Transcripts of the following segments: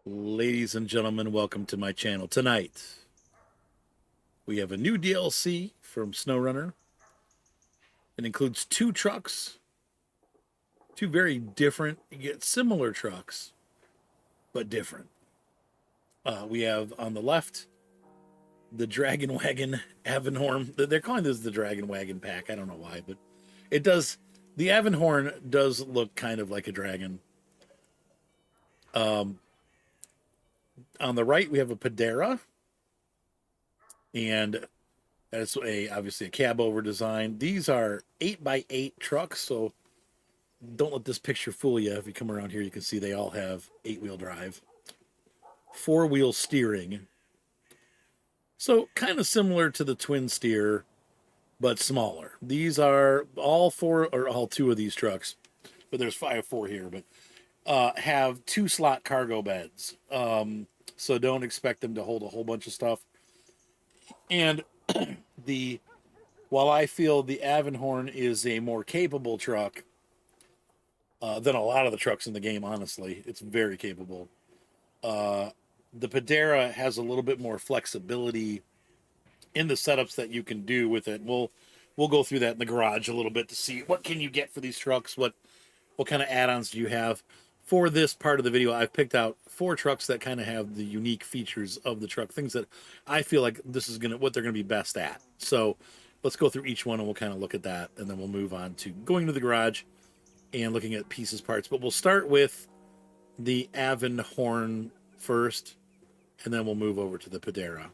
Ladies and gentlemen, welcome to my channel. Tonight, we have a new DLC from Snowrunner. It includes two trucks, two very different, yet similar trucks, but different. We have on the left the Dragon Wagon Avonhorn. They're calling this the Dragon Wagon pack. I don't know why, but it does. The Avonhorn does look kind of like a dragon. On the right, we have a Pedera, and that's obviously a cab over design. These are 8x8 trucks, so don't let this picture fool you. If you come around here, you can see they all have 8-wheel drive, 4-wheel steering. So kind of similar to the twin steer, but smaller. These are all four, or all two of these trucks, but there's four here, but have 2-slot cargo beds. So don't expect them to hold a whole bunch of stuff. And while I feel the Avonhorn is a more capable truck than a lot of the trucks in the game, honestly, it's very capable. The Pedera has a little bit more flexibility in the setups that you can do with it. We'll go through that in the garage a little bit to see what can you get for these trucks, what kind of add-ons do you have. For this part of the video, I've picked out 4 trucks that kind of have the unique features of the truck, things that I feel like this is what they're gonna be best at. So let's go through each one and we'll kind of look at that, and then we'll move on to going to the garage and looking at pieces, parts. But we'll start with the Avonhorn first, and then we'll move over to the Pedera.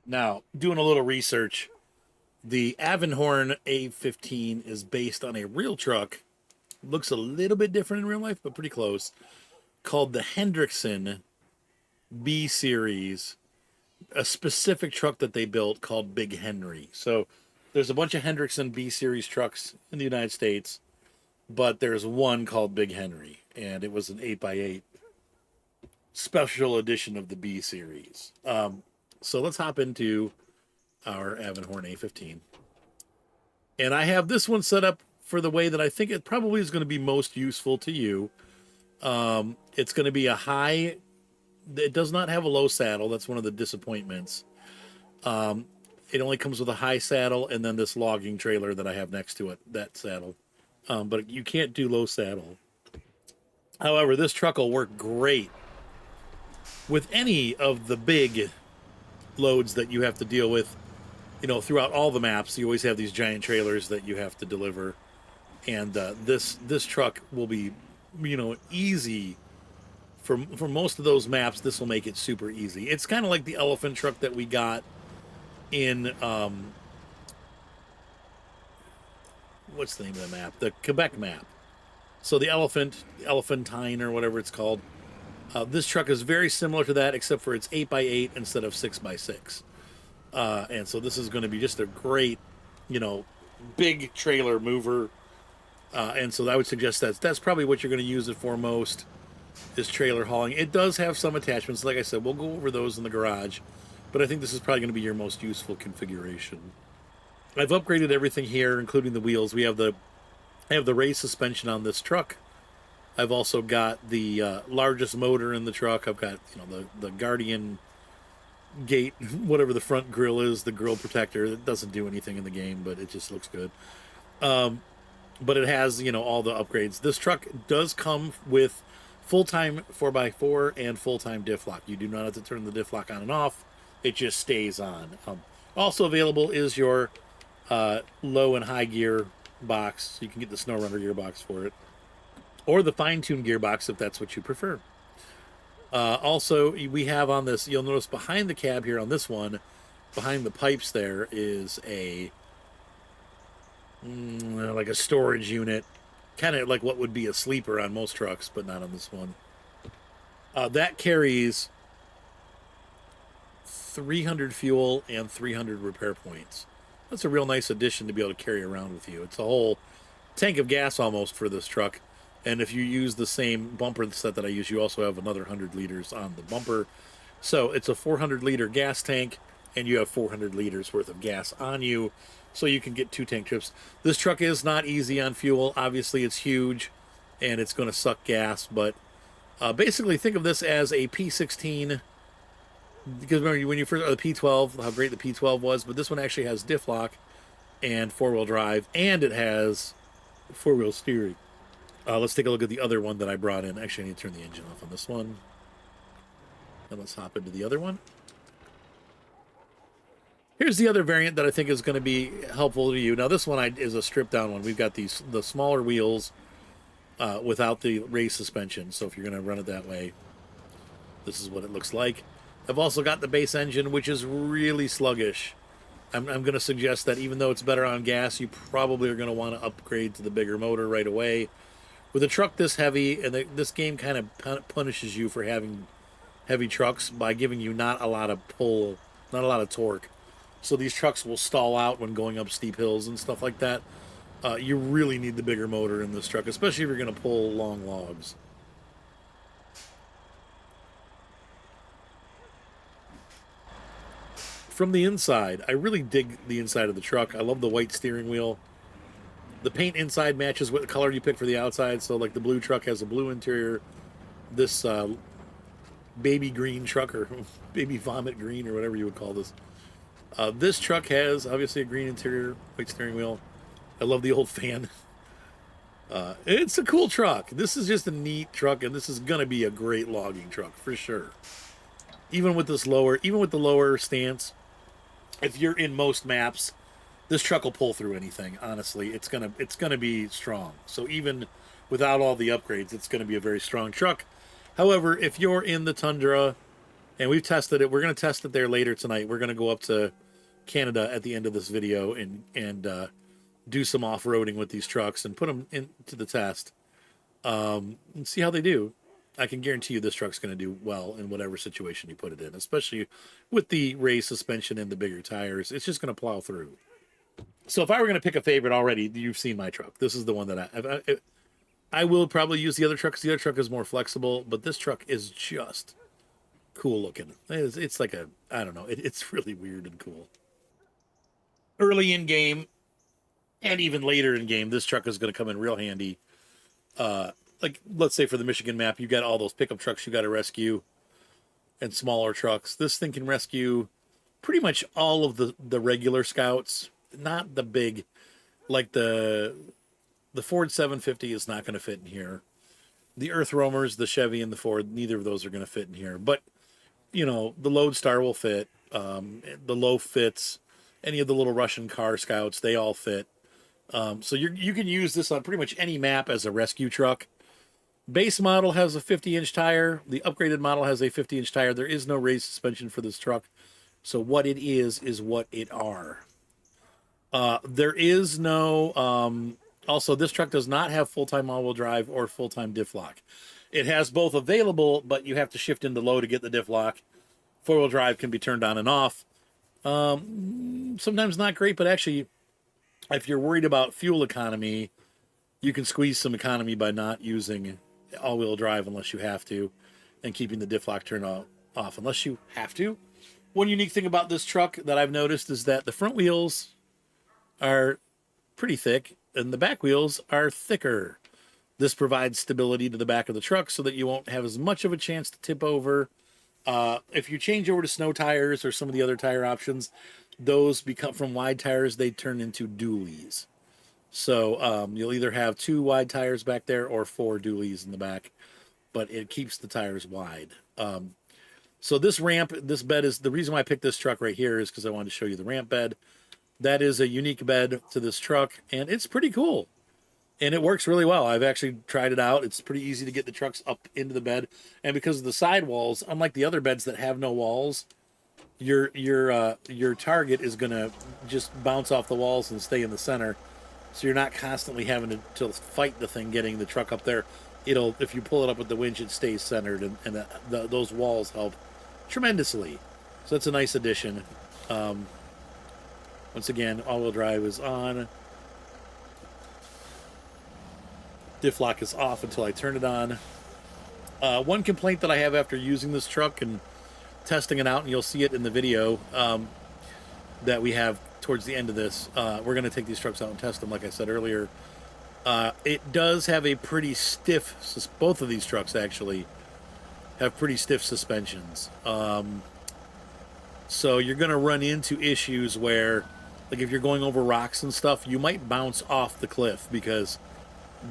Now, doing a little research, the Avonhorn A15 is based on a real truck. Looks a little bit different in real life, but pretty close, called the Hendrickson B Series, a specific truck that they built called Big Henry. So there's a bunch of Hendrickson B Series trucks in the United States, but there's one called Big Henry, and it was an 8x8 special edition of the B Series. So let's hop into our Avonhorn A15. And I have this one set up for the way that I think it probably is going to be most useful to you. It's going to be a high. It does not have a low saddle. That's one of the disappointments. It only comes with a high saddle and then this logging trailer that I have next to it, that saddle. But you can't do low saddle. However, this truck will work great with any of the big loads that you have to deal with. You know, throughout all the maps, you always have these giant trailers that you have to deliver. And this truck will be, easy for most of those maps. This will make it super easy. It's kind of like the elephant truck that we got in what's the name of the map? The Quebec map. So the Elephantine or whatever it's called. This truck is very similar to that, except for it's 8x8 instead of 6x6. And so this is going to be just a great, big trailer mover. And so I would suggest that's probably what you're going to use it for most, is trailer hauling. It does have some attachments. Like I said, we'll go over those in the garage, but I think this is probably going to be your most useful configuration. I've upgraded everything here, including the wheels. I have the raised suspension on this truck. I've also got the largest motor in the truck. I've got the Guardian gate, whatever the front grill is, the grill protector. It doesn't do anything in the game, but it just looks good. But it has, all the upgrades. This truck does come with full-time 4x4 and full-time diff lock. You do not have to turn the diff lock on and off. It just stays on. Also available is your low and high gear box. You can get the Snowrunner gearbox for it, or the fine-tuned gearbox if that's what you prefer. Also, we have on this, you'll notice behind the cab here on this one, behind the pipes there is like a storage unit, kind of like what would be a sleeper on most trucks, but not on this one. That carries 300 fuel and 300 repair points. That's a real nice addition to be able to carry around with you. It's a whole tank of gas almost for this truck. And if you use the same bumper set that I use, you also have another 100 liters on the bumper. So it's a 400-liter gas tank, and you have 400 liters worth of gas on you, so you can get 2 tank trips. This truck is not easy on fuel. Obviously, it's huge, and it's going to suck gas, but Basically, think of this as a P16, because remember when you first, or the P12, how great the P12 was, but this one actually has diff lock and four-wheel drive, and it has four-wheel steering. Let's take a look at the other one that I brought in. Actually, I need to turn the engine off on this one. And let's hop into the other one. Here's the other variant that I think is going to be helpful to you. Now, this one is a stripped-down one. We've got the smaller wheels without the race suspension. So if you're going to run it that way, this is what it looks like. I've also got the base engine, which is really sluggish. I'm going to suggest that even though it's better on gas, you probably are going to want to upgrade to the bigger motor right away. With a truck this heavy, and this game kind of punishes you for having heavy trucks by giving you not a lot of pull, not a lot of torque. So these trucks will stall out when going up steep hills and stuff like that. You really need the bigger motor in this truck, especially if you're going to pull long logs. From the inside, I really dig the inside of the truck. I love the white steering wheel. The paint inside matches what color you pick for the outside. So like the blue truck has a blue interior. This baby green truck, or baby vomit green, or whatever you would call this. This truck has obviously a green interior, white steering wheel. I love the old fan. It's a cool truck. This is just a neat truck, and this is going to be a great logging truck for sure. Even with the lower stance, if you're in most maps, this truck will pull through anything. Honestly, it's gonna be strong. So even without all the upgrades, it's gonna be a very strong truck. However, if you're in the tundra, and we've tested it, we're gonna test it there later tonight. We're gonna go up to Canada at the end of this video and do some off-roading with these trucks and put them into the test and see how they do. I can guarantee you this truck's going to do well in whatever situation you put it in, especially with the race suspension and the bigger tires. It's just going to plow through. So if I were going to pick a favorite already, you've seen my truck. This is the one that I will probably use the other truck because the other truck is more flexible, but this truck is just cool looking. It's like I don't know. It's really weird and cool. Early in game and even later in game, this truck is going to come in real handy. Like, let's say for the Michigan map, you got all those pickup trucks you got to rescue and smaller trucks. This thing can rescue pretty much all of the regular scouts, not the big, like the Ford 750 is not going to fit in here. The Earth Roamers, the Chevy and the Ford, neither of those are going to fit in here. But, you know, the Lodestar will fit. The Low fits. Any of the little Russian car scouts, they all fit. So you can use this on pretty much any map as a rescue truck. Base model has a 50-inch tire. The upgraded model has a 50-inch tire. There is no raised suspension for this truck. So what it is what it are. There is no... also, this truck does not have full-time all-wheel drive or full-time diff lock. It has both available, but you have to shift into low to get the diff lock. Four-wheel drive can be turned on and off. Sometimes not great, but actually, if you're worried about fuel economy, you can squeeze some economy by not using all-wheel drive unless you have to, and keeping the diff lock turned off unless you have to. One unique thing about this truck that I've noticed is that the front wheels are pretty thick and the back wheels are thicker. This provides stability to the back of the truck so that you won't have as much of a chance to tip over. If you change over to snow tires or some of the other tire options, those become, from wide tires, they turn into dualies. So you'll either have 2 wide tires back there or 4 dualies in the back, but it keeps the tires wide. So this ramp, this bed is, the reason why I picked this truck right here is because I wanted to show you the ramp bed. That is a unique bed to this truck, and it's pretty cool. And it works really well. I've actually tried it out. It's pretty easy to get the trucks up into the bed. And because of the side walls, unlike the other beds that have no walls, your target is going to just bounce off the walls and stay in the center. So you're not constantly having to fight the thing getting the truck up there. If you pull it up with the winch, it stays centered, and those walls help tremendously. So that's a nice addition. Once again, all-wheel drive is on. Diff lock is off until I turn it on. One complaint that I have after using this truck and testing it out, and you'll see it in the video that we have towards the end of this. We're going to take these trucks out and test them, like I said earlier. It does have a pretty stiff, both of these trucks actually, have pretty stiff suspensions. So you're going to run into issues where, like if you're going over rocks and stuff, you might bounce off the cliff because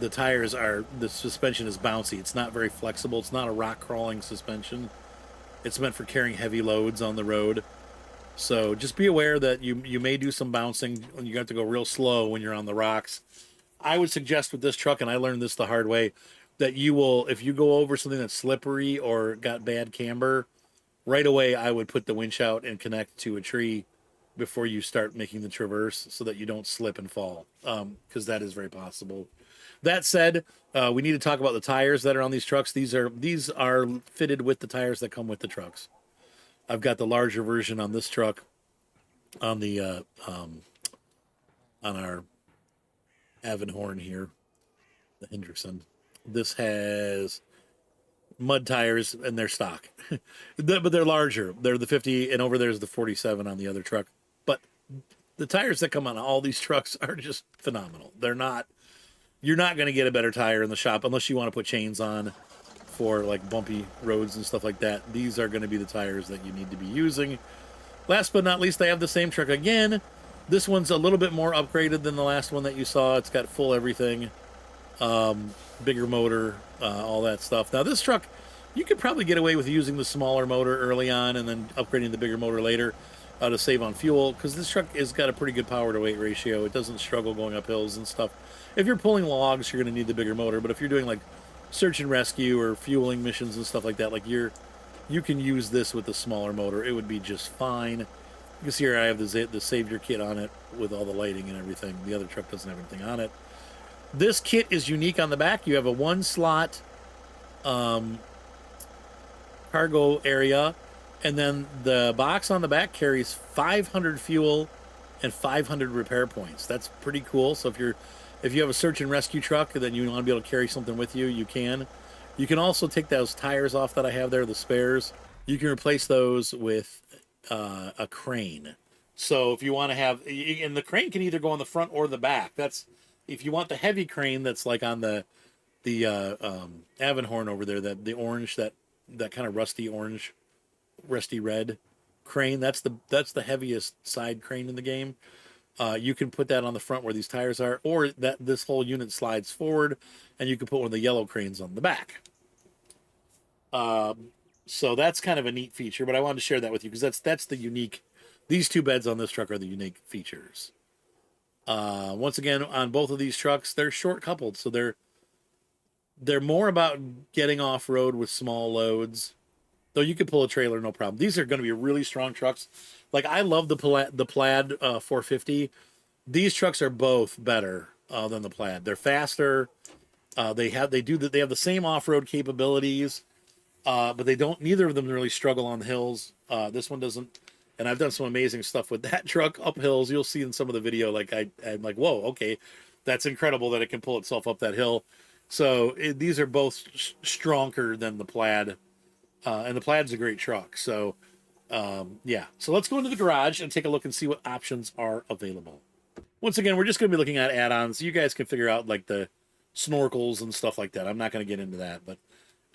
the suspension is bouncy. It's not very flexible. It's not a rock crawling suspension. It's meant for carrying heavy loads on the road. So just be aware that you may do some bouncing and you have to go real slow when you're on the rocks. I would suggest with this truck, and I learned this the hard way, that you will, if you go over something that's slippery or got bad camber, right away I would put the winch out and connect to a tree before you start making the traverse so that you don't slip and fall, because that is very possible. That said, we need to talk about the tires that are on these trucks. These are fitted with the tires that come with the trucks. I've got the larger version on this truck on the on our Avonhorn here, the Hendrickson. This has mud tires and they're stock, but they're larger. They're the 50, and over there's the 47 on the other truck. But the tires that come on all these trucks are just phenomenal. They're not. You're not going to get a better tire in the shop unless you want to put chains on for like bumpy roads and stuff like that. These are going to be the tires that you need to be using. Last but not least, I have the same truck again. This one's a little bit more upgraded than the last one that you saw. It's got full everything, bigger motor, all that stuff. Now this truck, you could probably get away with using the smaller motor early on and then upgrading the bigger motor later to save on fuel, because this truck has got a pretty good power to weight ratio. It doesn't struggle going up hills and stuff. If you're pulling logs, you're going to need the bigger motor, but if you're doing like search and rescue or fueling missions and stuff like that, like you can use this with the smaller motor. It would be just fine. You can see here I have the Savior kit on it with all the lighting and everything. The other truck doesn't have anything on it. This kit is unique on the back. You have a one slot cargo area, and then the box on the back carries 500 fuel and 500 repair points. That's pretty cool. So if you have a search and rescue truck and then you want to be able to carry something with you, you can. You can also take those tires off that I have there, the spares. You can replace those with a crane. So if you want to have, and the crane can either go on the front or the back. That's if you want the heavy crane that's like on the Avonhorn over there, that the orange, that kind of rusty orange, rusty red crane. That's the heaviest side crane in the game. You can put that on the front where these tires are, or that this whole unit slides forward, and you can put one of the yellow cranes on the back. So that's kind of a neat feature, but I wanted to share that with you because that's the unique. These two beds on this truck are the unique features. Once again, on both of these trucks, they're short coupled, so they're more about getting off road with small loads. Though you could pull a trailer, no problem. These are going to be really strong trucks. Like I love the Plaid 450. These trucks are both better than the Plaid. They're faster. They have the same off-road capabilities, but they don't. Neither of them really struggle on the hills. This one doesn't. And I've done some amazing stuff with that truck up hills. You'll see in some of the video. Like I'm like, whoa, okay, that's incredible that it can pull itself up that hill. So these are both stronger than the Plaid. And the Plaid's a great truck. So, yeah. So let's go into the garage and take a look and see what options are available. Once again, we're just going to be looking at add-ons. You guys can figure out like the snorkels and stuff like that. I'm not going to get into that, but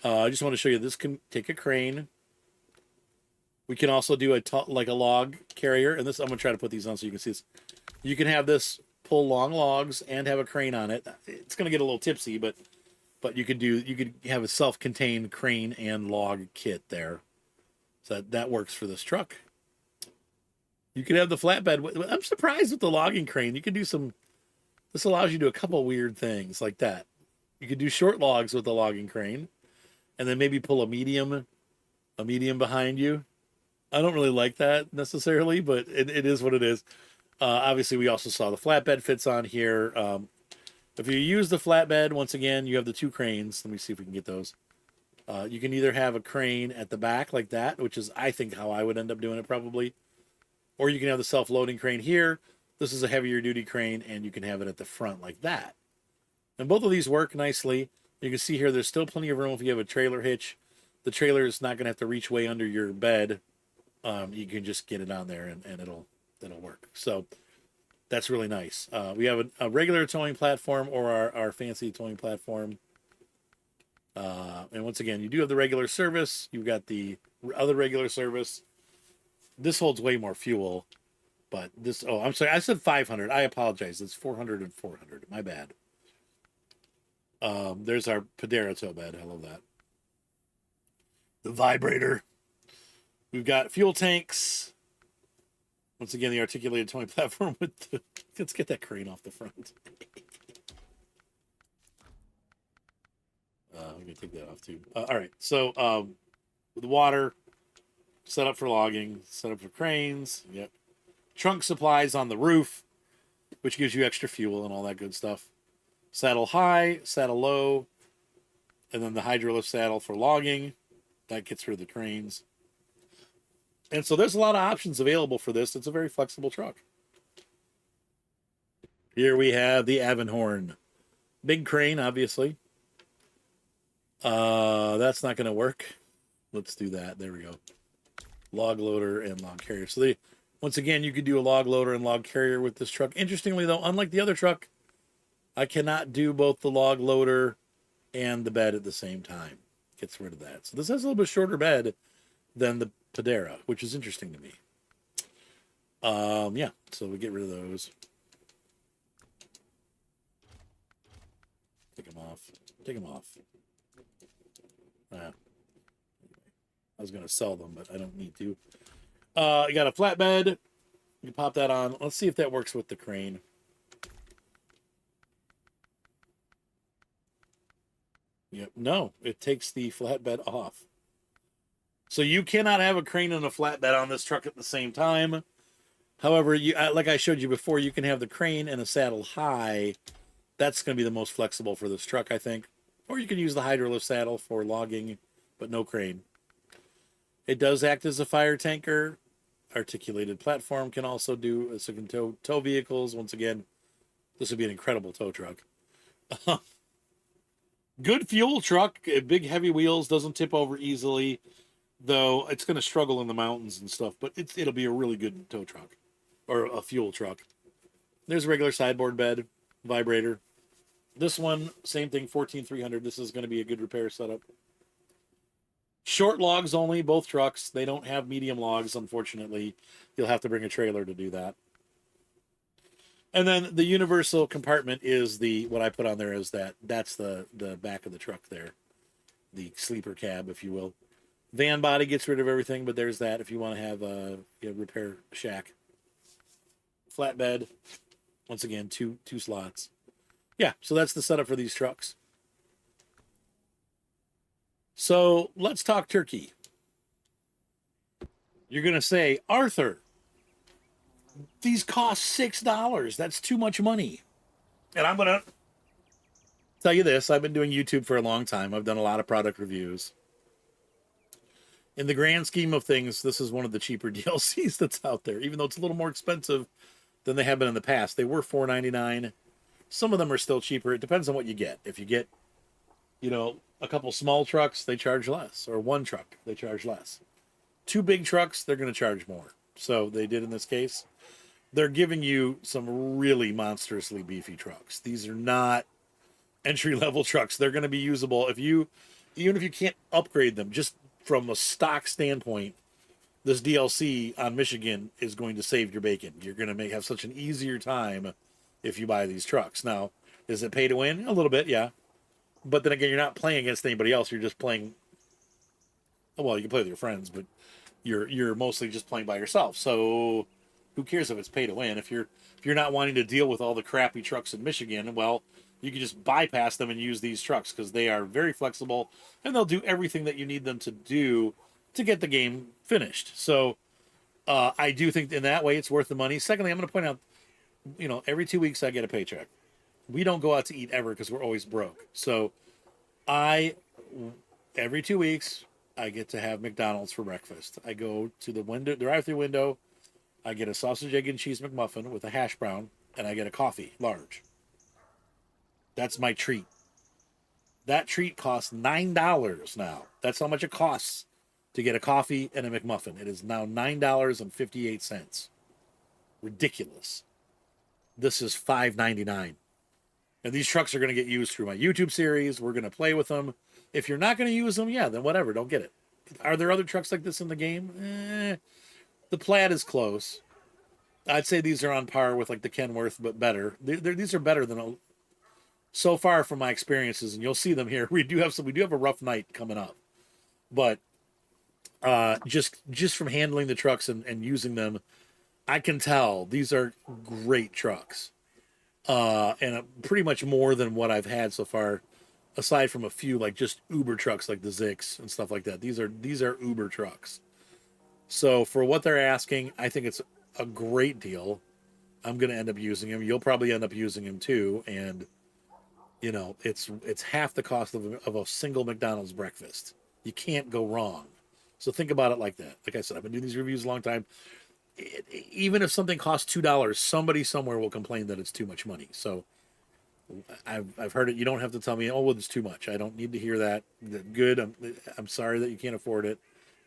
I just want to show you this can take a crane. We can also do like a log carrier. And this, I'm going to try to put these on so you can see this. You can have this pull long logs and have a crane on it. It's going to get a little tipsy, but you could have a self-contained crane and log kit there. So that works for this truck. You could have the flatbed. I'm surprised with the logging crane. You could do this allows you to do a couple weird things like that. You could do short logs with the logging crane and then maybe pull a medium behind you. I don't really like that necessarily, but it is what it is. Obviously, we also saw the flatbed fits on here. If you use the flatbed, once again, you have the two cranes. Let me see if we can get those. You can either have a crane at the back like that, which is, I think, how I would end up doing it probably. Or you can have the self-loading crane here. This is a heavier duty crane, and you can have it at the front like that. And both of these work nicely. You can see here there's still plenty of room if you have a trailer hitch. The trailer is not going to have to reach way under your bed. You can just get it on there, and it'll work. So that's really nice. We have a regular towing platform or our fancy towing platform. And once again, you do have the regular service. You've got the other regular service. This holds way more fuel, but this, oh, I'm sorry. I said 500. I apologize. It's 400 and 400. My bad. There's our Padera tow bed. I love that. The vibrator. We've got fuel tanks. Once again, the articulated towing platform with the, let's get that crane off the front. I'm gonna take that off too. All right, so the water set up for logging, set up for cranes. Yep. Trunk supplies on the roof, which gives you extra fuel and all that good stuff. Saddle high, saddle low, and then the hydrolift saddle for logging. That gets rid of the cranes. And so there's a lot of options available for this. It's a very flexible truck. Here we have the Avonhorn. Big crane, obviously. That's not going to work. Let's do that. There we go. Log loader and log carrier. So they, once again, you could do a log loader and log carrier with this truck. Interestingly, though, unlike the other truck, I cannot do both the log loader and the bed at the same time. Gets rid of that. So this has a little bit shorter bed than the Padera, which is interesting to me. Yeah, so we get rid of those. Take them off. Take them off. I was going to sell them, but I don't need to. You got a flatbed. You can pop that on. Let's see if that works with the crane. Yep. No, it takes the flatbed off. So you cannot have a crane and a flatbed on this truck at the same time. However, you like I showed you before, you can have the crane and a saddle high. That's going to be the most flexible for this truck, I think. Or you can use the hydrolift saddle for logging, but no crane. It does act as a fire tanker. Articulated platform can also do, so it can tow vehicles. Once again, this would be an incredible tow truck. Good fuel truck, big heavy wheels, doesn't tip over easily, though it's going to struggle in the mountains and stuff, but it'll be a really good tow truck or a fuel truck. There's a regular sideboard bed, vibrator. This one, same thing, 14,300. This is going to be a good repair setup. Short logs only, both trucks. They don't have medium logs, unfortunately. You'll have to bring a trailer to do that. And then the universal compartment is the, what I put on there is that's the back of the truck there. The sleeper cab, if you will. Van body gets rid of everything, but there's that if you want to have a repair shack. Flatbed. Once again, two slots. Yeah, so that's the setup for these trucks. So let's talk turkey. You're going to say, Arthur, these cost $6. That's too much money. And I'm going to tell you this. I've been doing YouTube for a long time. I've done a lot of product reviews. In the grand scheme of things, this is one of the cheaper DLCs that's out there, even though it's a little more expensive than they have been in the past. They were $4.99. Some of them are still cheaper. It depends on what you get. If you get, a couple small trucks, they charge less. Or one truck, they charge less. Two big trucks, they're going to charge more. So they did in this case. They're giving you some really monstrously beefy trucks. These are not entry-level trucks. They're going to be usable even if you can't upgrade them, just from a stock standpoint. This DLC on Michigan is going to save your bacon. You're going to have such an easier time if you buy these trucks. Now, is it pay to win? A little bit, yeah. But then again, you're not playing against anybody else. You're just playing. Well, you can play with your friends, but you're mostly just playing by yourself. So who cares if it's pay to win? If you're not wanting to deal with all the crappy trucks in Michigan, well, you can just bypass them and use these trucks because they are very flexible and they'll do everything that you need them to do to get the game finished. So I do think in that way it's worth the money. Secondly, I'm going to point out, every 2 weeks I get a paycheck. We don't go out to eat ever because we're always broke. So every 2 weeks, I get to have McDonald's for breakfast. I go to the drive-through window. I get a sausage, egg, and cheese McMuffin with a hash brown, and I get a coffee, large. That's my treat. That treat costs $9 now. That's how much it costs to get a coffee and a McMuffin. It is now $9.58. Ridiculous. This is $5.99. And these trucks are going to get used through my YouTube series. We're going to play with them. If you're not going to use them, yeah, then whatever, don't get it. Are there other trucks like this in the game? The Plaid is close. I'd say these are on par with like the Kenworth, but better. These are better than so far from my experiences, and you'll see them here. We do have a rough night coming up, but just from handling the trucks and using them, I can tell these are great trucks, and pretty much more than what I've had so far, aside from a few like just Uber trucks like the Zix and stuff like that. These are Uber trucks. So for what they're asking, I think it's a great deal. I'm going to end up using them. You'll probably end up using them too, and it's half the cost of a single McDonald's breakfast. You can't go wrong. So think about it like that. Like I said, I've been doing these reviews a long time. Even if something costs $2, somebody somewhere will complain that it's too much money. So I've heard it. You don't have to tell me, oh, well, it's too much. I don't need to hear that. Good. I'm sorry that you can't afford it,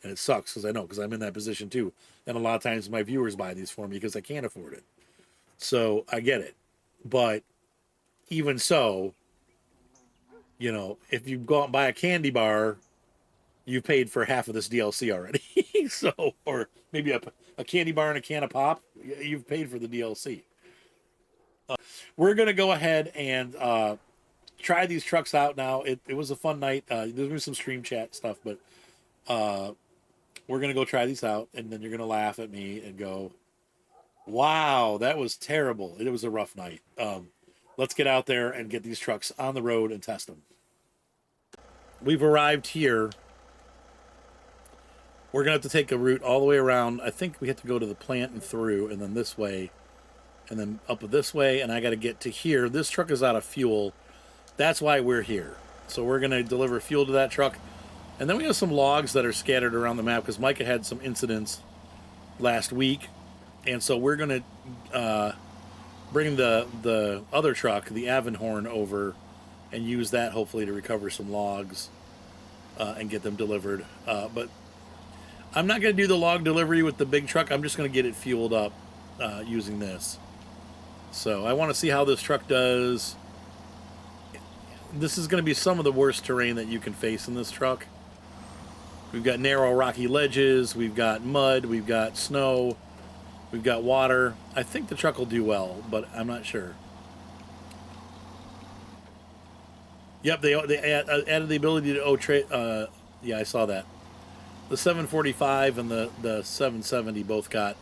and it sucks because I know, because I'm in that position too. And a lot of times my viewers buy these for me because I can't afford it. So I get it, but even so, if you go out and buy a candy bar, you've paid for half of this DLC already. So, or maybe a candy bar and a can of pop, you've paid for the DLC. We're going to go ahead and try these trucks out now. It was a fun night. There's going to be some stream chat stuff, but we're going to go try these out, and then you're going to laugh at me and go, wow, that was terrible. It was a rough night. Let's get out there and get these trucks on the road and test them. We've arrived here. We're going to have to take a route all the way around. I think we have to go to the plant and through, and then this way, and then up this way, and I got to get to here. This truck is out of fuel. That's why we're here. So we're going to deliver fuel to that truck. And then we have some logs that are scattered around the map because Micah had some incidents last week. And so we're going to bring the other truck, the Avonhorn, over and use that hopefully to recover some logs and get them delivered. But I'm not going to do the log delivery with the big truck. I'm just going to get it fueled up using this. So I want to see how this truck does. This is going to be some of the worst terrain that you can face in this truck. We've got narrow rocky ledges. We've got mud. We've got snow. We've got water. I think the truck will do well, but I'm not sure. Yep, they added the ability to yeah, I saw that. The 745 and the 770 both got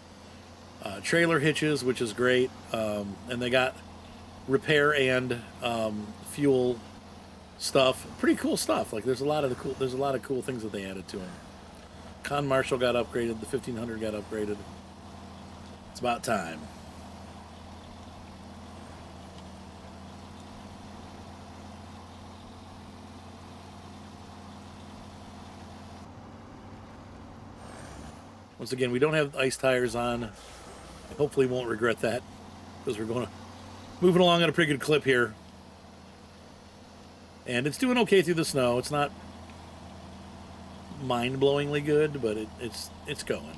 trailer hitches, which is great, and they got repair and fuel stuff. Pretty cool stuff. Like there's a lot of cool things that they added to them. Con Marshal got upgraded. The 1500 got upgraded. It's about time. Once again, we don't have ice tires on. I hopefully won't regret that because we're moving along at a pretty good clip here. And it's doing okay through the snow. It's not mind-blowingly good, but it's going.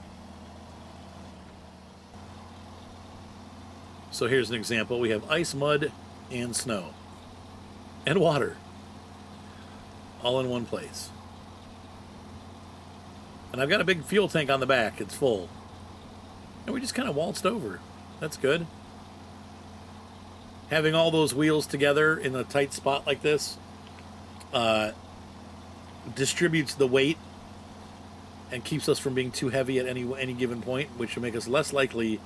So here's an example. We have ice, mud, and snow. And water. All in one place. And I've got a big fuel tank on the back. It's full. And we just kind of waltzed over. That's good. Having all those wheels together in a tight spot like this distributes the weight and keeps us from being too heavy at any given point, which will make us less likely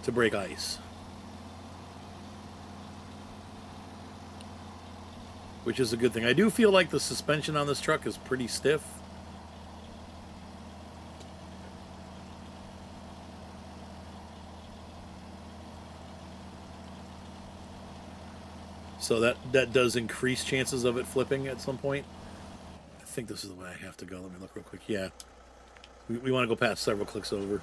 to break ice. Which is a good thing. I do feel like the suspension on this truck is pretty stiff. So that does increase chances of it flipping at some point. I think this is the way I have to go. Let me look real quick. Yeah. We want to go past several clicks over.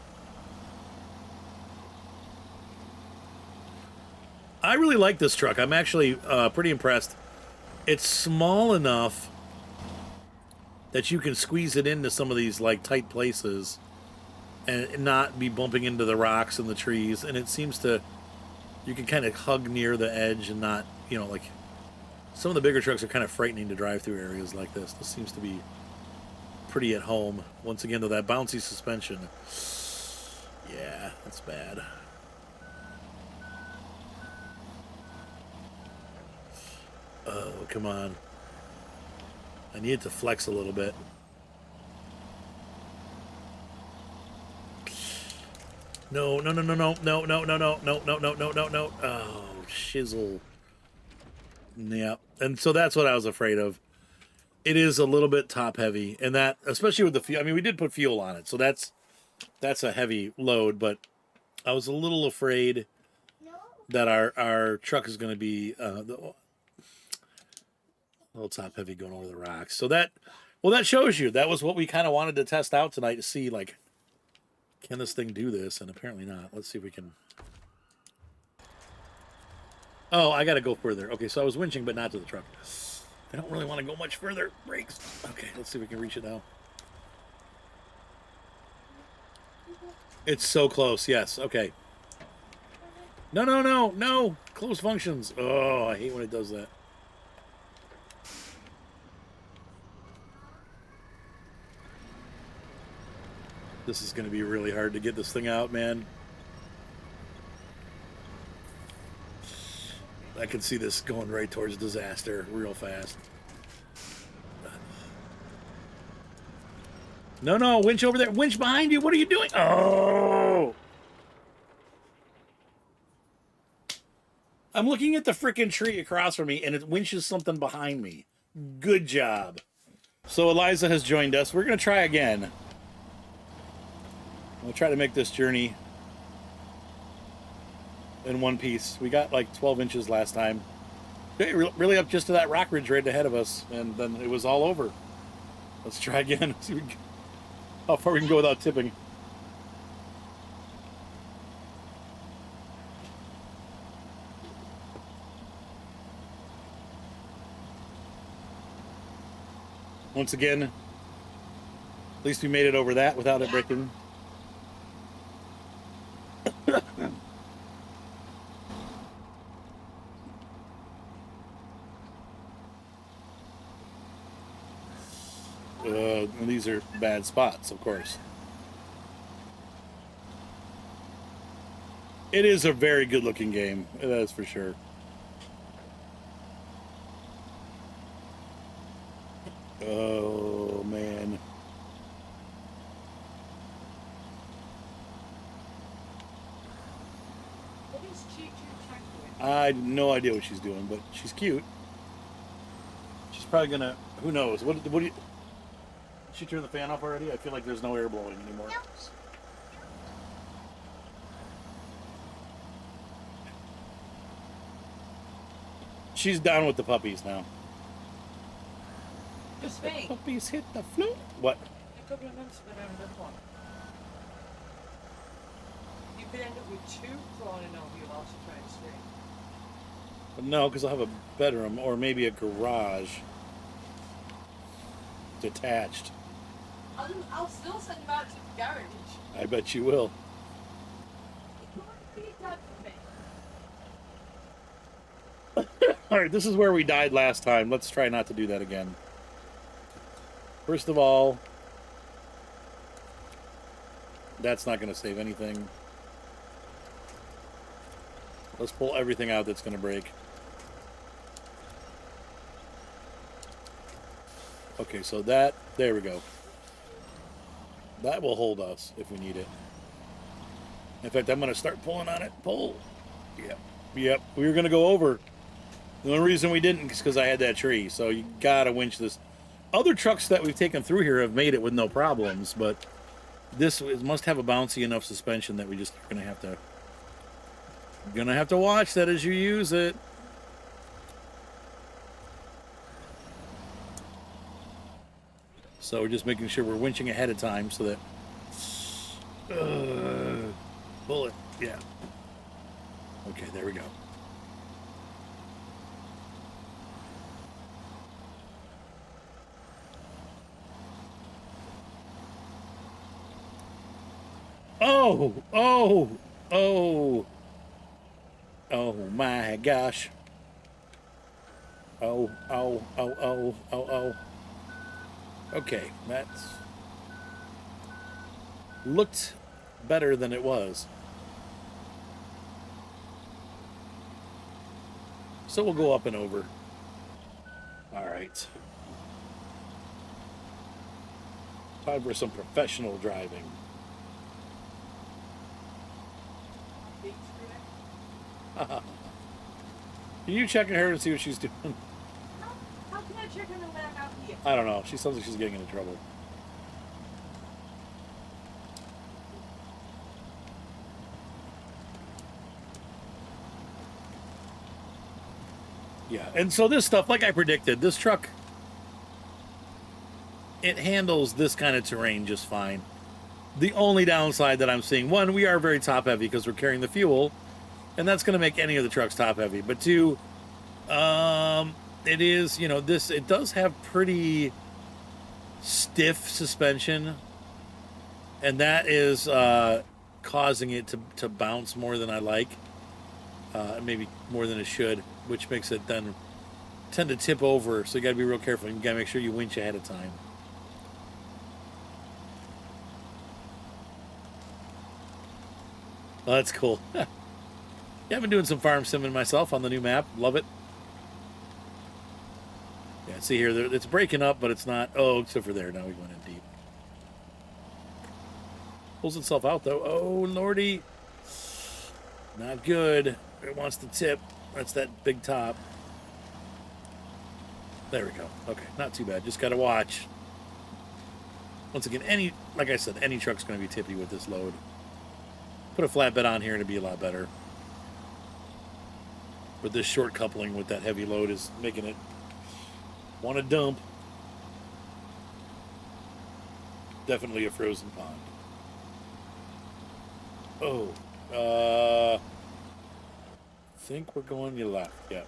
I really like this truck. I'm actually pretty impressed. It's small enough that you can squeeze it into some of these like tight places and not be bumping into the rocks and the trees. And it seems to, you can kind of hug near the edge and not, like Some of the bigger trucks are kind of frightening to drive through areas like this. This seems to be pretty at home. Once again, though, that bouncy suspension. Yeah, that's bad. Oh, come on. I need it to flex a little bit. No, no, no, no, no, no, no, no, no, no, no, no, no, no, no. Oh, shizzle. Yeah, and so that's what I was afraid of. It is a little bit top heavy, and that, especially with the fuel. I mean, we did put fuel on it, so that's a heavy load. But I was a little afraid that our truck is going to be a little top heavy going over the rocks. So that, well, that shows you that was what we kind of wanted to test out tonight to see, like, can this thing do this? And apparently not. Let's see if we can. Oh, I got to go further. Okay, so I was winching, but not to the truck. I don't really want to go much further. Brakes. Okay, let's see if we can reach it now. It's so close. Yes. Okay. No, no, no, no. Close functions. Oh, I hate when it does that. This is going to be really hard to get this thing out, man. I can see this going right towards disaster real fast. No, no, winch over there. Winch behind you. What are you doing? Oh! I'm looking at the freaking tree across from me, and it winches something behind me. Good job. So Eliza has joined us. We're going to try again. We'll try to make this journey in one piece. We got like 12 inches last time. Really up just to that rock ridge right ahead of us, and then it was all over. Let's try again. See how far we can go without tipping. Once again, at least we made it over that without it breaking. And these are bad spots, of course. It is a very good looking game, that is for sure. Oh, man. What is Choo Choo Track doing? I have no idea what she's doing, but she's cute. She's probably gonna, who knows? What do you, did she turn the fan off already? I feel like there's no air blowing anymore. Nope. She's down with the puppies now. Just me. Puppies hit the floor. What? A couple of months ago, I remember one. You could end up with two crawling over you whilst you're trying to swim. No, because I'll have a bedroom or maybe a garage detached. I'll still send you out to the garage. I bet you will. You want to be a dad for me? All right, this is where we died last time. Let's try not to do that again. First of all, that's not going to save anything. Let's pull everything out that's going to break. Okay, so that, there we go. That will hold us if we need it. In fact, I'm going to start pulling on it. Pull. Yep. Yep. We were going to go over. The only reason we didn't is because I had that tree. So you got to winch this. Other trucks that we've taken through here have made it with no problems, but this must have a bouncy enough suspension that we just are going to have to watch that as you use it. So we're just making sure we're winching ahead of time so that pull it. Yeah. Okay, there we go. Oh, oh, oh, oh my gosh. Oh, oh, oh, oh, oh, oh. Okay, that's looked better than it was. So we'll go up and over. All right. Time for some professional driving. Big screw. Can you check her and see what she's doing? How can I check on the back out here? I don't know. She sounds like she's getting into trouble. Yeah, and so this stuff, like I predicted, this truck, it handles this kind of terrain just fine. The only downside that I'm seeing, one, we are very top heavy because we're carrying the fuel, and that's going to make any of the trucks top heavy. But two, it is, you know, this, it does have pretty stiff suspension, and that is causing it to bounce more than I like, maybe more than it should, which makes it then tend to tip over. So you got to be real careful. You got to make sure you winch ahead of time. Oh, that's cool. Yeah, I've been doing some farm simming myself on the new map. Love it. Yeah, see here, it's breaking up, but it's not. Oh, except for there. Now we went in deep. Pulls itself out, though. Oh, lordy. Not good. It wants to tip. That's that big top. There we go. Okay, not too bad. Just got to watch. Once again, like I said, any truck's going to be tippy with this load. Put a flatbed on here and it'd be a lot better. But this short coupling with that heavy load is making it want to dump. Definitely a frozen pond. Oh, think we're going to left. Yeah.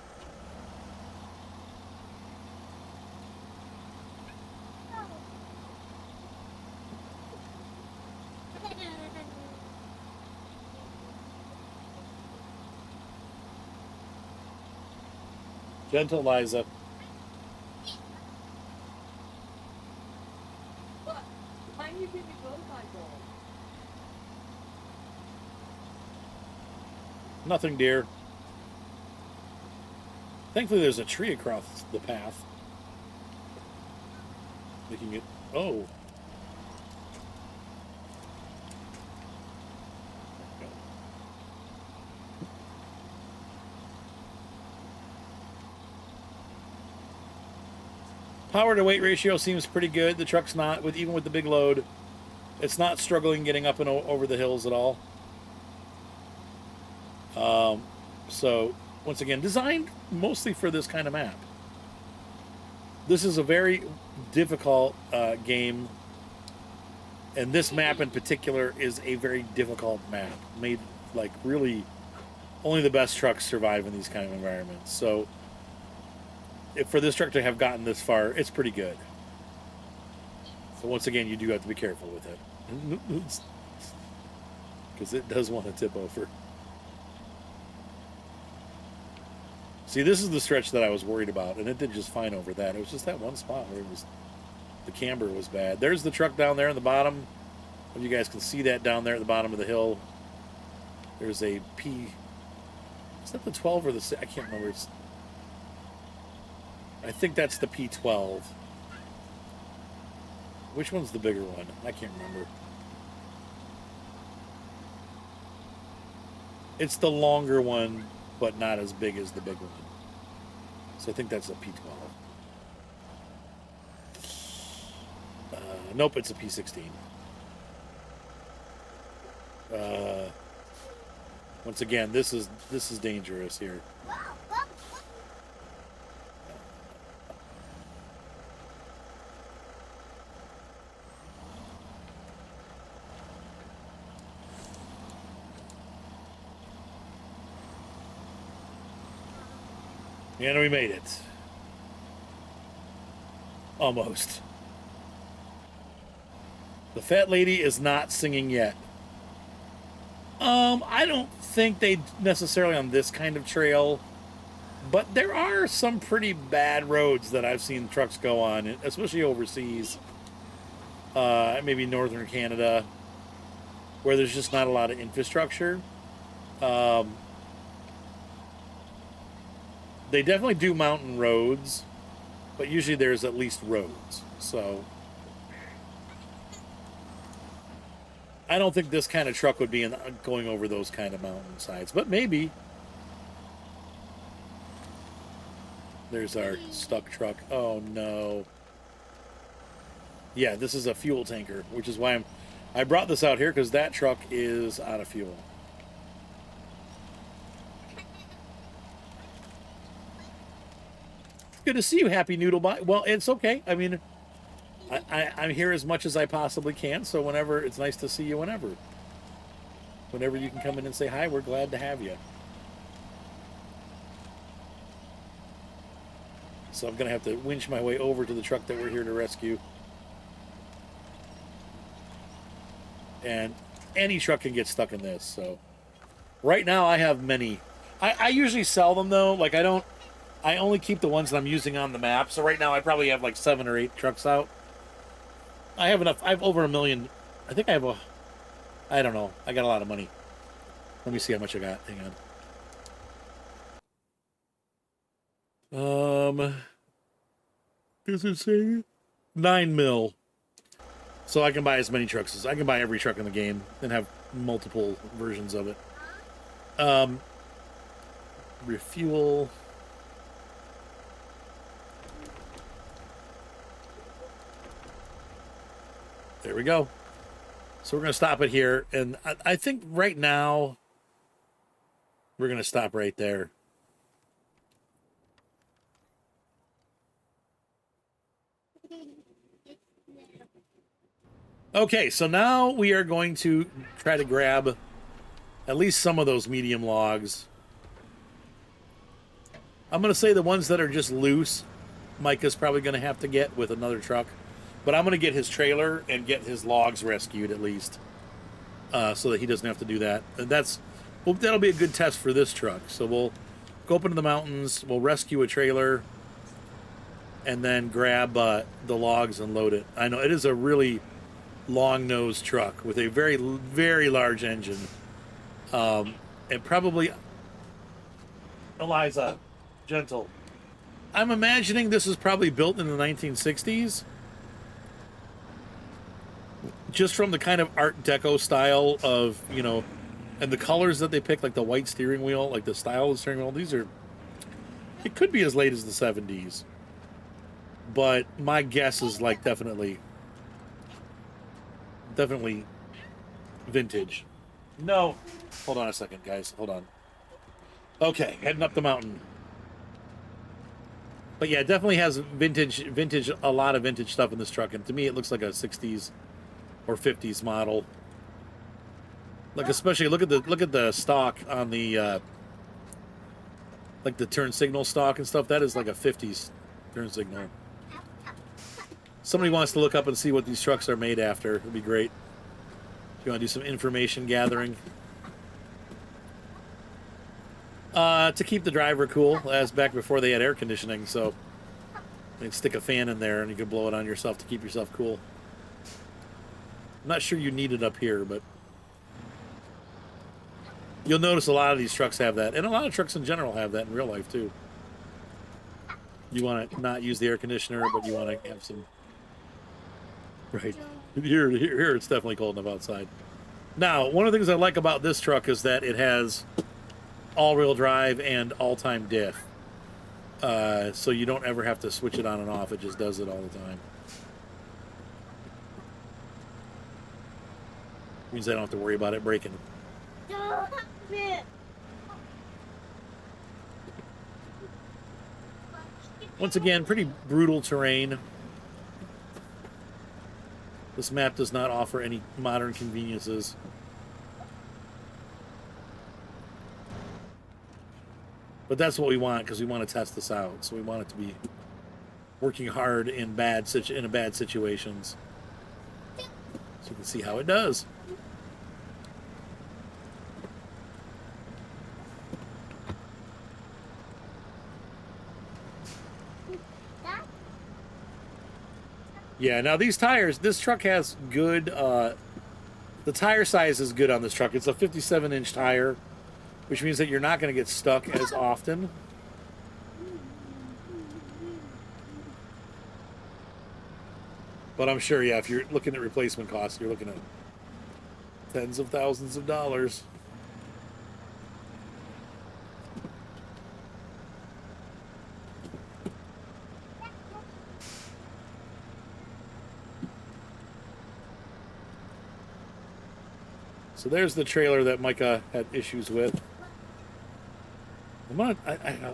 Gentle Liza. What? Why do you give me both my goals? Nothing, dear. Thankfully, there's a tree across the path. Making it. Oh. Power to weight ratio seems pretty good. The truck's not, even with the big load, it's not struggling getting up and over the hills at all. So, once again, designed mostly for this kind of map. This is a very difficult game, and this map in particular is a very difficult map. Made, like, really, only the best trucks survive in these kind of environments. So, for this truck to have gotten this far, it's pretty good. So once again, you do have to be careful with it, because it does want to tip over. See, this is the stretch that I was worried about, and it did just fine over that. It was just that one spot where the camber was bad. There's the truck down there in the bottom. If you guys can see that down there at the bottom of the hill, there's a P. Is that the 12 or the 6? I can't remember. I think that's the P12. Which one's the bigger one? I can't remember. It's the longer one, but not as big as the big one. So I think that's a P12. Nope, it's a P16. Once again, this is dangerous here. And we made it. Almost. The fat lady is not singing yet. I don't think they necessarily on this kind of trail But there are some pretty bad roads that I've seen trucks go on, especially overseas, maybe northern Canada, where there's just not a lot of infrastructure. Um, they definitely do mountain roads, but usually there's at least roads. So I don't think this kind of truck would be going over those kind of mountainsides, but maybe. There's our stuck truck. Oh no. Yeah, this is a fuel tanker, which is why I brought this out here, because that truck is out of fuel. Good to see you, Happy Noodle Bot. Well, it's okay. I mean, I'm here as much as I possibly can, so whenever, it's nice to see you whenever. Whenever you can come in and say hi, we're glad to have you. So I'm going to have to winch my way over to the truck that we're here to rescue. And any truck can get stuck in this, so. Right now I have many. I usually sell them, though. Like, I only keep the ones that I'm using on the map. So right now I probably have like 7 or 8 trucks out. I have enough. I have over 1 million. I think I have I don't know. I got a lot of money. Let me see how much I got. Hang on. Does it say 9 mil? So I can buy as many trucks as I can buy every truck in the game and have multiple versions of it. Refuel. There we go. So we're going to stop it here. And I think right now we're going to stop right there. Okay, so now we are going to try to grab at least some of those medium logs. I'm going to say the ones that are just loose, Micah's probably going to have to get with another truck. But I'm going to get his trailer and get his logs rescued at least, so that he doesn't have to do that. And that'll be a good test for this truck. So we'll go up into the mountains, we'll rescue a trailer, and then grab the logs and load it. I know it is a really long-nosed truck with a very, very large engine. And probably, Eliza, gentle. I'm imagining this is probably built in the 1960s. Just from the kind of Art Deco style of, you know, and the colors that they pick, like the white steering wheel, like the style of the steering wheel, it could be as late as the 70s. But my guess is like definitely vintage. No. Hold on a second, guys. Hold on. Okay, heading up the mountain. But yeah, it definitely has vintage, a lot of vintage stuff in this truck. And to me, it looks like a 60s or 50s model. Like, especially look at the stock on the like the turn signal stock and stuff. That is like a 50s turn signal. Somebody wants to look up and see what these trucks are made after. It'd be great. If you want to do some information gathering. To keep the driver cool, as back before they had air conditioning, so they'd stick a fan in there and you could blow it on yourself to keep yourself cool. I'm not sure you need it up here, but you'll notice a lot of these trucks have that, and a lot of trucks in general have that in real life too. You want to not use the air conditioner, but you want to have some. Right here it's definitely cold enough outside. Now, one of the things I like about this truck is that it has all-wheel drive and all-time diff, so you don't ever have to switch it on and off. It just does it all the time. Means I don't have to worry about it breaking. Once again, pretty brutal terrain. This map does not offer any modern conveniences. But that's what we want, because we want to test this out. So we want it to be working hard in bad situations. So you can see how it does. Yeah, now these tires, this truck has good, the tire size is good on this truck. It's a 57-inch tire, which means that you're not going to get stuck as often. But I'm sure, yeah, if you're looking at replacement costs, you're looking at tens of thousands of dollars. So there's the trailer that Micah had issues with.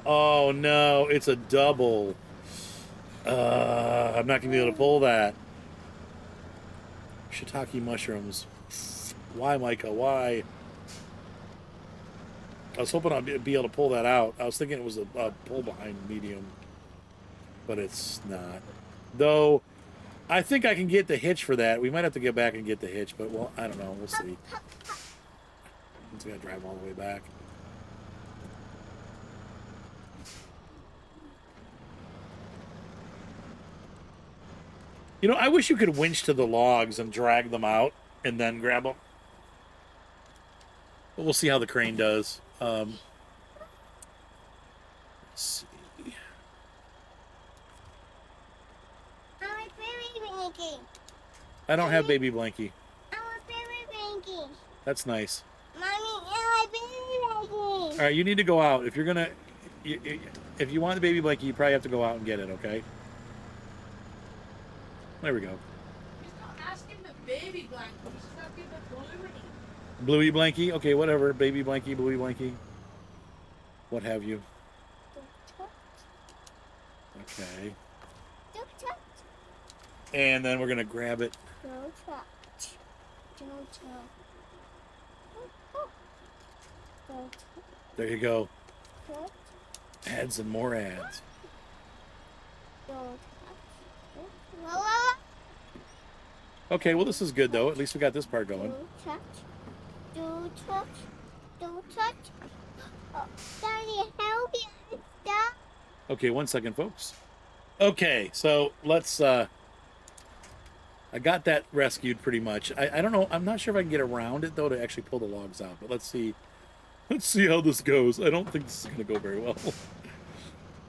Oh no, it's a double. I'm not gonna be able to pull that. Shiitake mushrooms. Why, Micah? Why? I was hoping I'd be able to pull that out. I was thinking it was a pull behind medium, but it's not. Though, I think I can get the hitch for that. We might have to get back and get the hitch, but well, I don't know. We'll see. It's gonna drive all the way back. You know, I wish you could winch to the logs and drag them out and then grab them. But we'll see how the crane does. Let's see. I don't have baby blankie. I want baby blankie. That's nice. Mommy, I want baby blankie. All right, you need to go out. If you're gonna, if you want the baby blankie, you probably have to go out and get it. Okay. There we go. He's not asking the baby blanket. He's asking the bluey. Bluey blankie. Okay, whatever. Baby blankie, bluey blankie. What have you? Okay. Don't touch. And then we're gonna grab it. Don't touch. Don't touch. Don't touch. There you go. Don't Ads and more ads. touch. Okay, well this is good though. At least we got this part going. Don't touch. Don't touch. Don't touch. Oh, Daddy, help me. Stop. Okay, 1 second, folks. Okay, so let's. I got that rescued pretty much. I don't know. I'm not sure if I can get around it though to actually pull the logs out. But let's see. Let's see how this goes. I don't think this is going to go very well.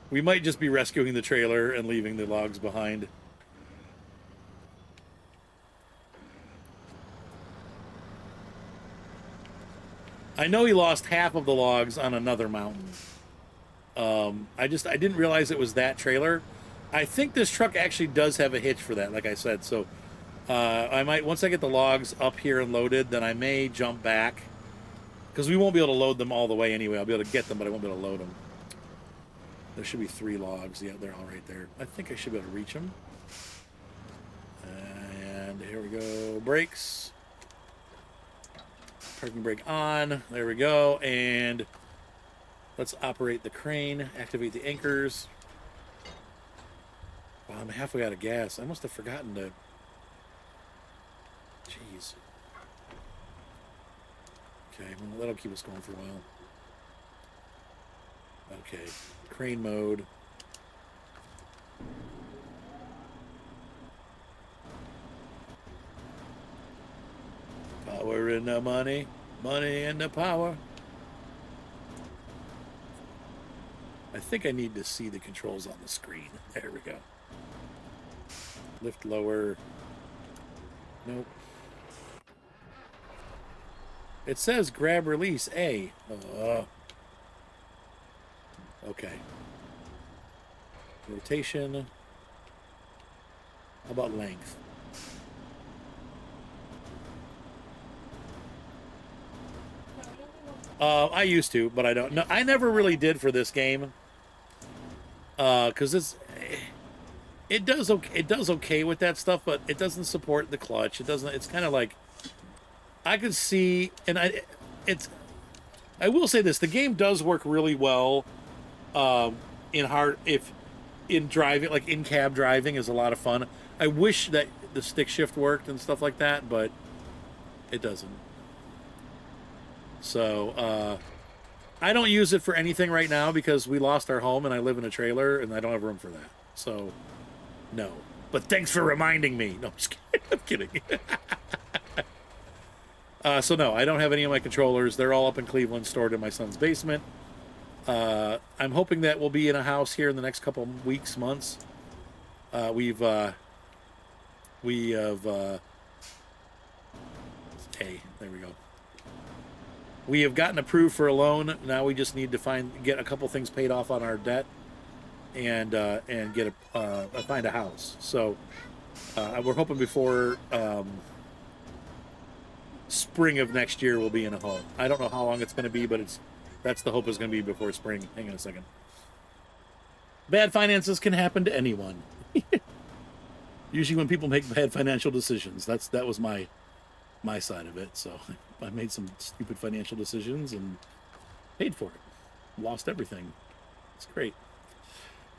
We might just be rescuing the trailer and leaving the logs behind. I know he lost half of the logs on another mountain. I didn't realize it was that trailer. I think this truck actually does have a hitch for that, like I said. So I might, once I get the logs up here and loaded, then I may jump back. Because we won't be able to load them all the way anyway. I'll be able to get them, but I won't be able to load them. There should be 3 logs. Yeah, they're all right there. I think I should be able to reach them. And here we go. Brakes. Parking brake on. There we go. And let's operate the crane. Activate the anchors. Wow, I'm halfway out of gas. I must have forgotten to... Jeez. Okay, well, that'll keep us going for a while. Okay, crane mode. Power and the money. Money and the power. I think I need to see the controls on the screen. There we go. Lift lower. Nope. It says grab release A. Okay. Rotation. How about length? I used to, but I don't. No, I never really did for this game. Because it does okay with that stuff, but it doesn't support the clutch. It doesn't. It's kind of like I could see, and I will say this: the game does work really well. In driving, like in cab driving, is a lot of fun. I wish that the stick shift worked and stuff like that, but it doesn't. So I don't use it for anything right now because we lost our home and I live in a trailer and I don't have room for that. So no. But thanks for reminding me. No, I'm just kidding. I'm kidding. So no, I don't have any of my controllers. They're all up in Cleveland, stored in my son's basement. I'm hoping that we'll be in a house here in the next couple of weeks, months. We have. Hey, there we go. We have gotten approved for a loan. Now we just need to get a couple things paid off on our debt, and get find a house. So we're hoping before spring of next year we'll be in a home. I don't know how long it's going to be, but that's the hope is going to be before spring. Hang on a second. Bad finances can happen to anyone. Usually when people make bad financial decisions, that was my side of it. So I made some stupid financial decisions and paid for it. Lost everything. It's great.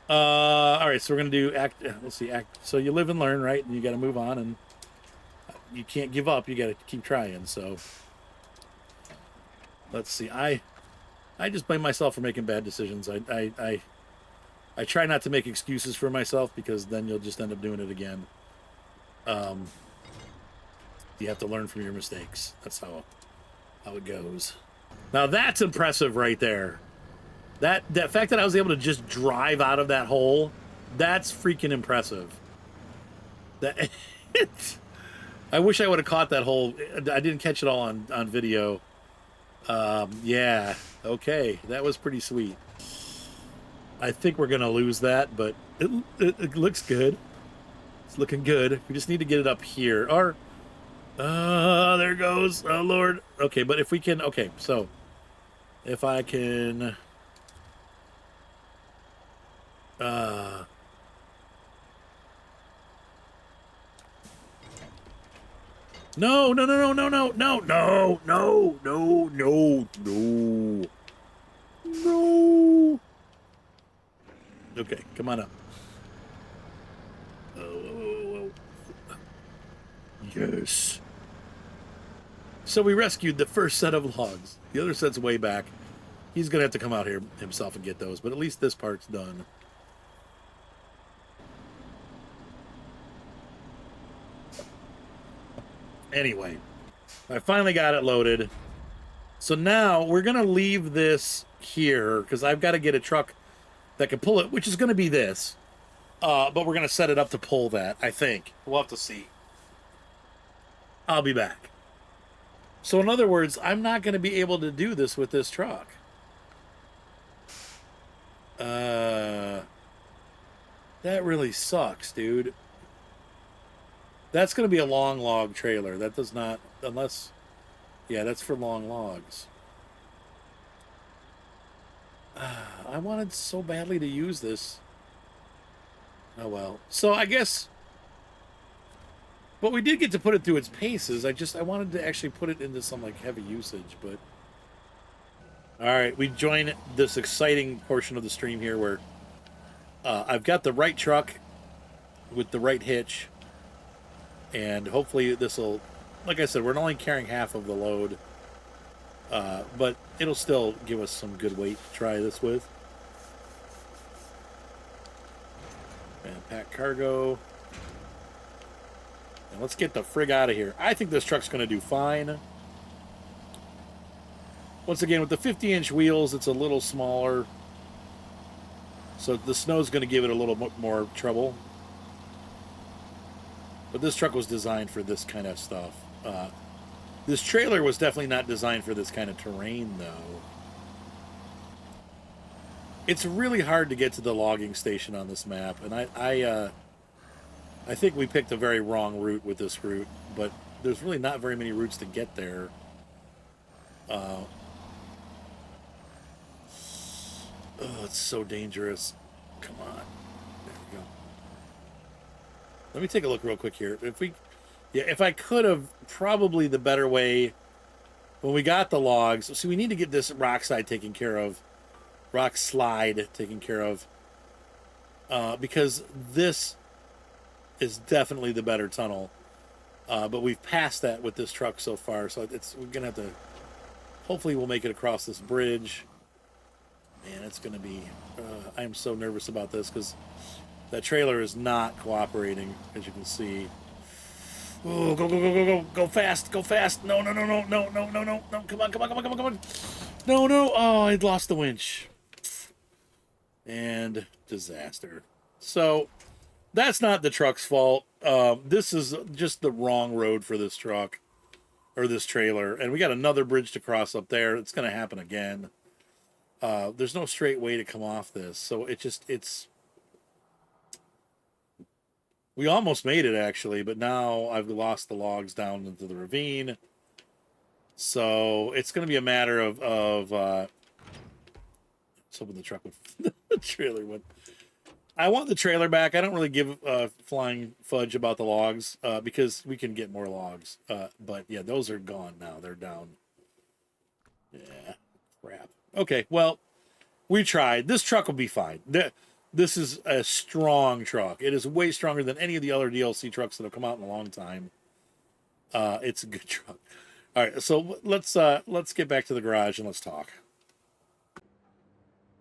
All right, so we're gonna do act. Let's see, act. So you live and learn, right? And you got to move on, and you can't give up. You got to keep trying. So let's see. I just blame myself for making bad decisions. I try not to make excuses for myself because then you'll just end up doing it again. You have to learn from your mistakes. That's how it goes. Now that's impressive right there. That fact that I was able to just drive out of that hole, that's freaking impressive. That I wish I would have caught that hole. I didn't catch it all on video. Yeah, okay, that was pretty sweet. I think we're gonna lose that, but it looks good. It's looking good. We just need to get it up here. Or there it goes. Oh Lord. Okay, but if we can, okay, so if I can no, no, no, no, no, no, no, no, no, no, no, no, no. Okay, come on up. Oh. Yes. So we rescued the first set of logs. The other set's way back. He's gonna have to come out here himself and get those, but at least this part's done. Anyway, I finally got it loaded. So now we're gonna leave this here because I've got to get a truck that can pull it, which is gonna be this. But we're gonna set it up to pull that, I think. We'll have to see. I'll be back. So in other words, I'm not gonna be able to do this with this truck. That really sucks, dude. That's going to be a long log trailer. That does not, unless, yeah, that's for long logs. I wanted so badly to use this. Oh, well. So I guess, but we did get to put it through its paces. I wanted to actually put it into some, like, heavy usage, but. All right, we join this exciting portion of the stream here where I've got the right truck with the right hitch. And hopefully this will, like I said, we're only carrying half of the load. But it'll still give us some good weight to try this with. And pack cargo. And let's get the frig out of here. I think this truck's going to do fine. Once again, with the 50-inch wheels, it's a little smaller. So the snow's going to give it a little more trouble. But this truck was designed for this kind of stuff. This trailer was definitely not designed for this kind of terrain, though. It's really hard to get to the logging station on this map, and I think we picked a very wrong route with this route, but there's really not very many routes to get there. Oh, it's so dangerous. Come on. There we go. Let me take a look real quick here. If I could have, probably the better way, when we got the logs, see, we need to get this rock slide taken care of, because this is definitely the better tunnel. But we've passed that with this truck so far, so we're gonna have to. Hopefully, we'll make it across this bridge. Man, it's gonna be. I am so nervous about this because That trailer is not cooperating, as you can see. Oh, go, go, go, go, go, go fast, go fast. No, no, no, no, no, no, no, no, no. Come on, come on, come on, come on, come on. No, no. Oh, I lost the winch. And disaster. So that's not the truck's fault. This is just the wrong road for this truck or this trailer. And we got another bridge to cross up there. It's going to happen again. There's no straight way to come off this. So we almost made it actually, but now I've lost the logs down into the ravine. So it's going to be a matter of let's hoping the truck would, the trailer would. I want the trailer back. I don't really give flying fudge about the logs because we can get more logs. But yeah, those are gone now. They're down. Yeah, crap. Okay, well, we tried. This truck will be fine. This is a strong truck. It is way stronger than any of the other DLC trucks that have come out in a long time. It's a good truck. All right, so let's get back to the garage and let's talk.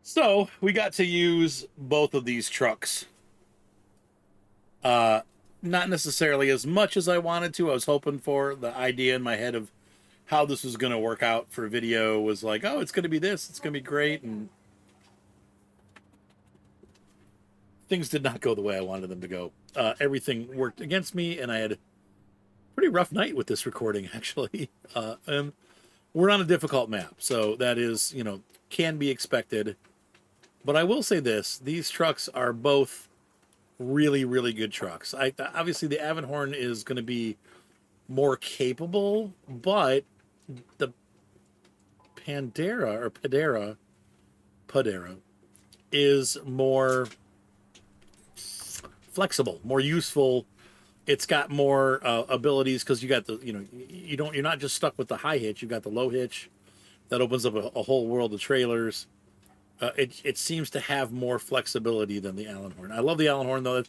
So we got to use both of these trucks. Not necessarily as much as I wanted to. I was hoping for the idea in my head of how this was going to work out for a video was like, oh, it's going to be this. It's going to be great. And things did not go the way I wanted them to go. Everything worked against me, and I had a pretty rough night with this recording, actually. And we're on a difficult map, so that is, can be expected. But I will say this, these trucks are both really, really good trucks. Obviously, the Avonhorn is going to be more capable, but the Padera is more flexible, more useful. It's got more abilities because you got the, you're not just stuck with the high hitch. You've got the low hitch that opens up a whole world of trailers. It seems to have more flexibility than the Allenhorn. I love the Allenhorn though,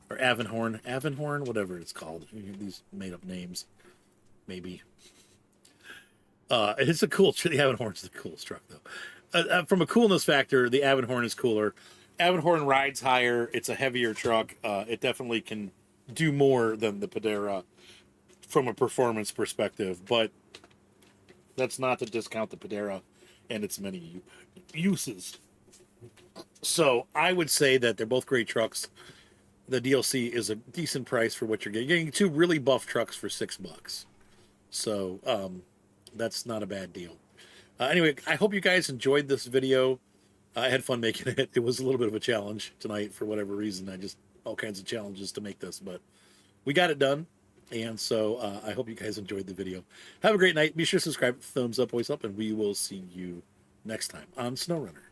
or Avonhorn, whatever it's called. These made up names, maybe. It's a cool. The Avonhorn's the coolest truck though. From a coolness factor, the Avonhorn is cooler. Avonhorn rides higher. It's a heavier truck. It definitely can do more than the Padera from a performance perspective, but that's not to discount the Padera and its many uses. So I would say that they're both great trucks. The DLC is a decent price for what you're getting. You're getting two really buff trucks for $6. So that's not a bad deal. Anyway, I hope you guys enjoyed this video. I had fun making it. It was a little bit of a challenge tonight for whatever reason. All kinds of challenges to make this, but we got it done. And so I hope you guys enjoyed the video. Have a great night. Be sure to subscribe, thumbs up, voice up, and we will see you next time on Snowrunner.